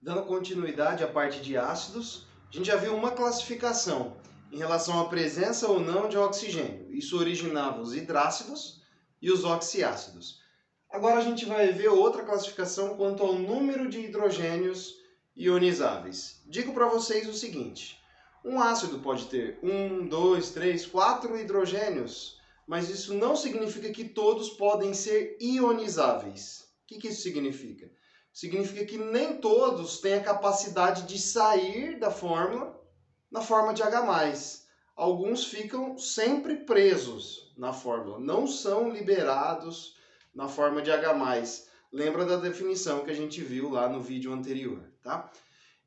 Dando continuidade à parte de ácidos, a gente já viu uma classificação em relação à presença ou não de oxigênio. Isso originava os hidrácidos e os oxiácidos. Agora a gente vai ver outra classificação quanto ao número de hidrogênios ionizáveis. Digo para vocês o seguinte: um ácido pode ter 1, 2, 3, 4 hidrogênios, mas isso não significa que todos podem ser ionizáveis. O que isso significa? Significa que nem todos têm a capacidade de sair da fórmula na forma de H+. Alguns ficam sempre presos na fórmula, não são liberados na forma de H+. Lembra da definição que a gente viu lá no vídeo anterior, tá?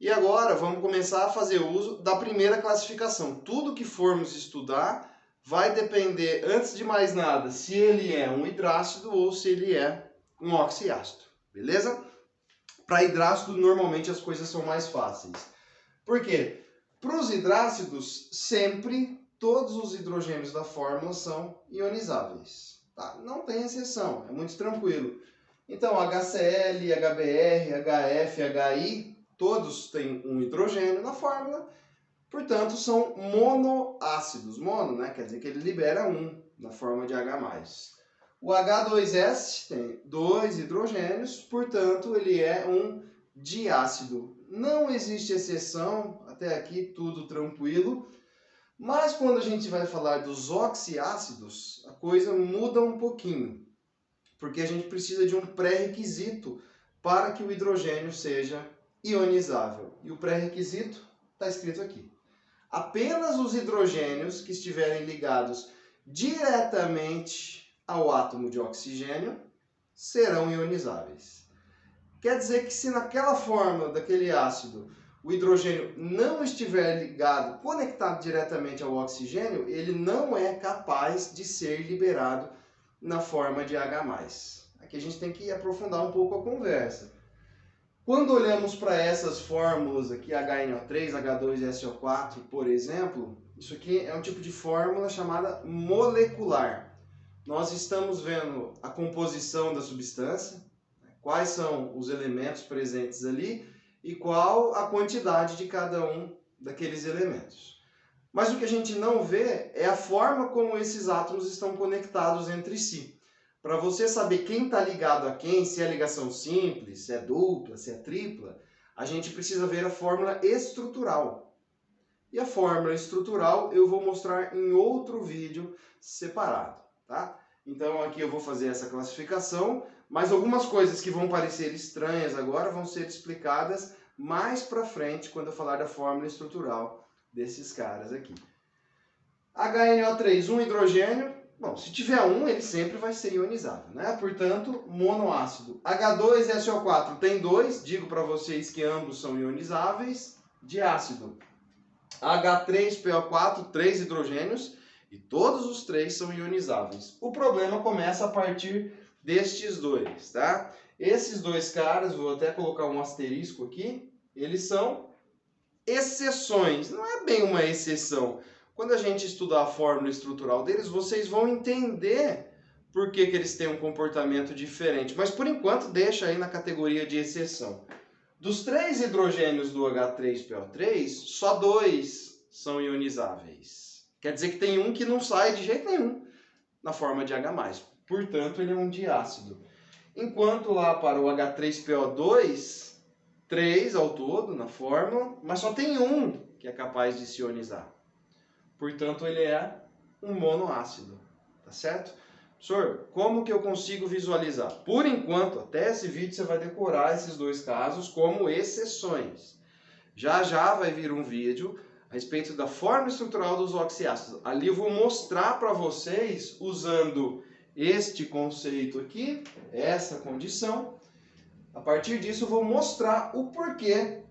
E agora vamos começar a fazer uso da primeira classificação. Tudo que formos estudar vai depender, antes de mais nada, se ele é um hidrácido ou se ele é um oxiácido, beleza? Para hidrácido, normalmente as coisas são mais fáceis. Por quê? Para os hidrácidos, sempre todos os hidrogênios da fórmula são ionizáveis. Tá? Não tem exceção, é muito tranquilo. Então, HCl, HBr, HF, HI, todos têm um hidrogênio na fórmula, portanto, são monoácidos. Mono, né? Quer dizer que ele libera um na forma de H+. O H2S tem 2 hidrogênios, portanto, ele é um diácido. Não existe exceção, até aqui tudo tranquilo. Mas quando a gente vai falar dos oxiácidos, a coisa muda um pouquinho. Porque a gente precisa de um pré-requisito para que o hidrogênio seja ionizável. E o pré-requisito está escrito aqui. Apenas os hidrogênios que estiverem ligados diretamente ao átomo de oxigênio serão ionizáveis. Quer dizer que se naquela fórmula daquele ácido o hidrogênio não estiver ligado, conectado diretamente ao oxigênio, ele não é capaz de ser liberado na forma de H+. Aqui a gente tem que aprofundar um pouco a conversa. Quando olhamos para essas fórmulas aqui, HNO3, H2SO4, por exemplo, isso aqui é um tipo de fórmula chamada molecular. Nós estamos vendo a composição da substância, quais são os elementos presentes ali e qual a quantidade de cada um daqueles elementos. Mas o que a gente não vê é a forma como esses átomos estão conectados entre si. Para você saber quem está ligado a quem, se é ligação simples, se é dupla, se é tripla, a gente precisa ver a fórmula estrutural. E a fórmula estrutural eu vou mostrar em outro vídeo separado, tá? Então aqui eu vou fazer essa classificação, mas algumas coisas que vão parecer estranhas agora vão ser explicadas mais para frente quando eu falar da fórmula estrutural desses caras aqui. HNO3, um hidrogênio. Bom, se tiver um, ele sempre vai ser ionizável, né? Portanto, monoácido. H2SO4 tem 2, digo para vocês que ambos são ionizáveis. Diácido. H3PO4, 3 hidrogênios, e todos os 3 são ionizáveis. O problema começa a partir destes dois, tá? Esses dois caras, vou até colocar um asterisco aqui, eles são exceções. Não é bem uma exceção. Quando a gente estudar a fórmula estrutural deles, vocês vão entender por que eles têm um comportamento diferente. Mas, por enquanto, deixa aí na categoria de exceção. Dos 3 hidrogênios do H3PO3, só 2 são ionizáveis. Quer dizer que tem um que não sai de jeito nenhum na forma de H+. Portanto, ele é um diácido. Enquanto lá para o H3PO2, 3 ao todo na fórmula, mas só tem um que é capaz de se ionizar. Portanto, ele é um monoácido, tá certo? Professor, como que eu consigo visualizar? Por enquanto, até esse vídeo você vai decorar esses dois casos como exceções. Já já vai vir um vídeo a respeito da fórmula estrutural dos oxiácidos. Ali eu vou mostrar para vocês, usando este conceito aqui, essa condição. A partir disso, eu vou mostrar o porquê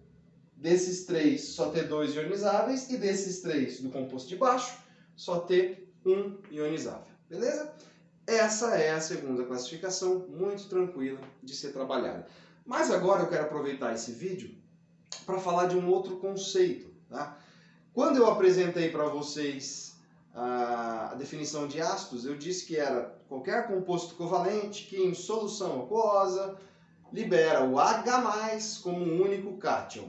desses 3 só ter 2 ionizáveis e desses 3 do composto de baixo só ter 1 ionizável. Beleza? Essa é a segunda classificação, muito tranquila de ser trabalhada. Mas agora eu quero aproveitar esse vídeo para falar de um outro conceito, tá? Quando eu apresentei para vocês a definição de ácidos, eu disse que era qualquer composto covalente que em solução aquosa libera o H+ como um único cátion.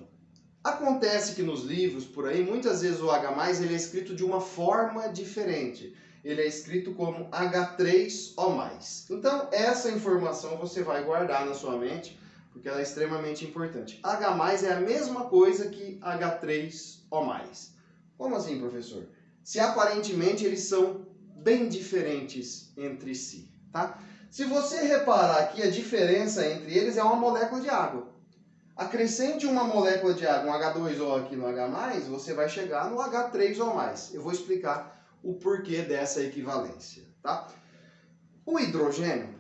Acontece que nos livros por aí, muitas vezes o H+ ele é escrito de uma forma diferente. Ele é escrito como H3O+. Então, essa informação você vai guardar na sua mente, porque ela é extremamente importante. H+ é a mesma coisa que H3O+. Como assim, professor? Se aparentemente eles são bem diferentes entre si, tá? Se você reparar aqui, a diferença entre eles é uma molécula de água. Acrescente uma molécula de água, um H2O aqui no H+, você vai chegar no H3O+. Eu vou explicar o porquê dessa equivalência, tá? O hidrogênio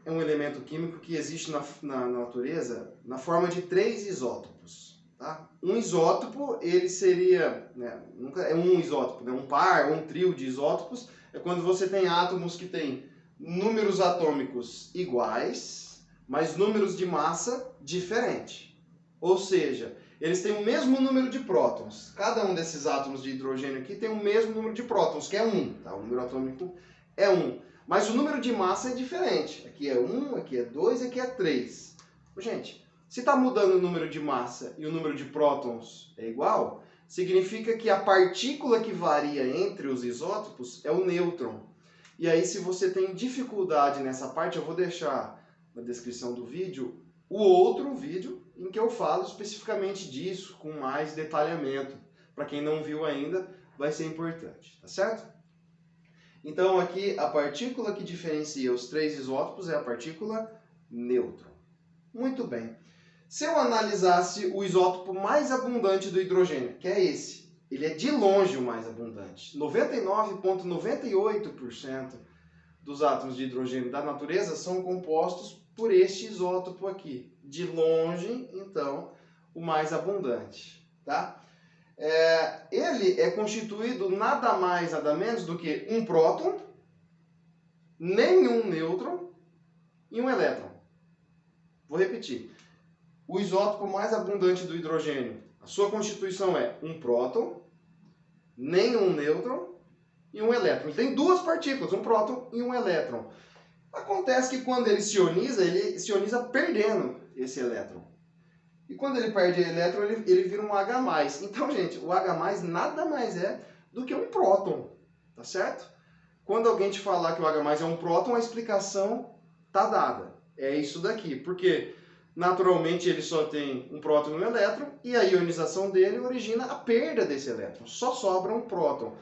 é um elemento químico que existe na natureza na forma de 3 isótopos, tá? Um isótopo, ele seria, nunca é um isótopo, né? Um par ou um trio de isótopos é quando você tem átomos que têm números atômicos iguais, mas números de massa diferentes. Ou seja, eles têm o mesmo número de prótons. Cada um desses átomos de hidrogênio aqui tem o mesmo número de prótons, que é 1. Tá? O número atômico é 1. Mas o número de massa é diferente. Aqui é 1, aqui é 2, aqui é 3. Gente, se está mudando o número de massa e o número de prótons é igual, significa que a partícula que varia entre os isótopos é o nêutron. E aí, se você tem dificuldade nessa parte, eu vou deixar na descrição do vídeo o outro vídeo em que eu falo especificamente disso, com mais detalhamento. Para quem não viu ainda, vai ser importante, tá certo? Então aqui a partícula que diferencia os 3 isótopos é a partícula nêutron. Muito bem. Se eu analisasse o isótopo mais abundante do hidrogênio, que é esse, ele é de longe o mais abundante. 99,98% dos átomos de hidrogênio da natureza são compostos por este isótopo aqui. De longe, então, o mais abundante, tá? Ele é constituído nada mais, nada menos do que um próton, nenhum nêutron e um elétron. Vou repetir. O isótopo mais abundante do hidrogênio, a sua constituição é um próton, nenhum nêutron e um elétron. Ele tem 2 partículas, um próton e um elétron. Acontece que quando ele se ioniza perdendo esse elétron. E quando ele perde elétron, ele vira um H+. Então, gente, o H+ nada mais é do que um próton, tá certo? Quando alguém te falar que o H+ é um próton, a explicação tá dada. É isso daqui, porque naturalmente ele só tem um próton e um elétron, e a ionização dele origina a perda desse elétron. Só sobra um próton.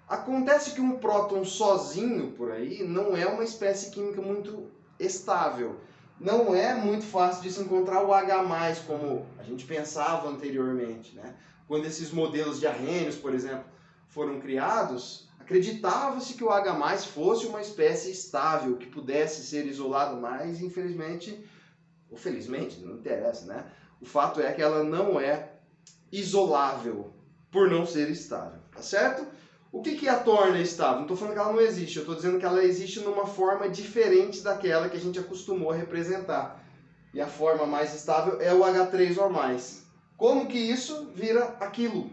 Acontece que um próton sozinho por aí não é uma espécie química muito estável. Não é muito fácil de se encontrar o H+, como a gente pensava anteriormente, né? Quando esses modelos de arrênios, por exemplo, foram criados, acreditava-se que o H+ fosse uma espécie estável, que pudesse ser isolado, mas infelizmente, ou felizmente, não interessa, né? O fato é que ela não é isolável por não ser estável, tá certo? O que a torna estável? Não estou falando que ela não existe, eu estou dizendo que ela existe numa forma diferente daquela que a gente acostumou a representar. E a forma mais estável é o H3O+. Como que isso vira aquilo?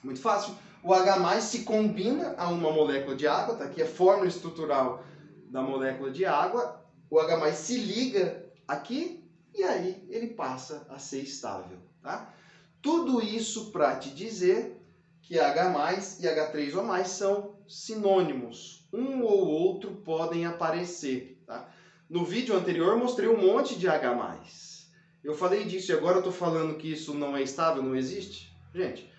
Muito fácil. O H+ se combina a uma molécula de água, tá aqui a fórmula estrutural da molécula de água. O H+ se liga aqui e aí ele passa a ser estável, tá? Tudo isso para te dizer que H+ e H3O+ são sinônimos. Um ou outro podem aparecer, tá? No vídeo anterior eu mostrei um monte de H+. Eu falei disso e agora eu estou falando que isso não é estável, não existe? Gente,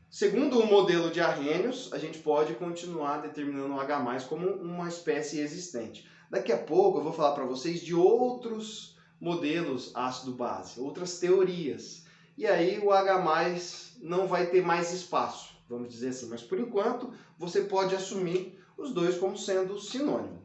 segundo o modelo de arrênios, a gente pode continuar determinando o H+ como uma espécie existente. Daqui a pouco eu vou falar para vocês de outros modelos ácido-base, outras teorias. E aí o H+ não vai ter mais espaço, vamos dizer assim. Mas por enquanto você pode assumir os dois como sendo sinônimo.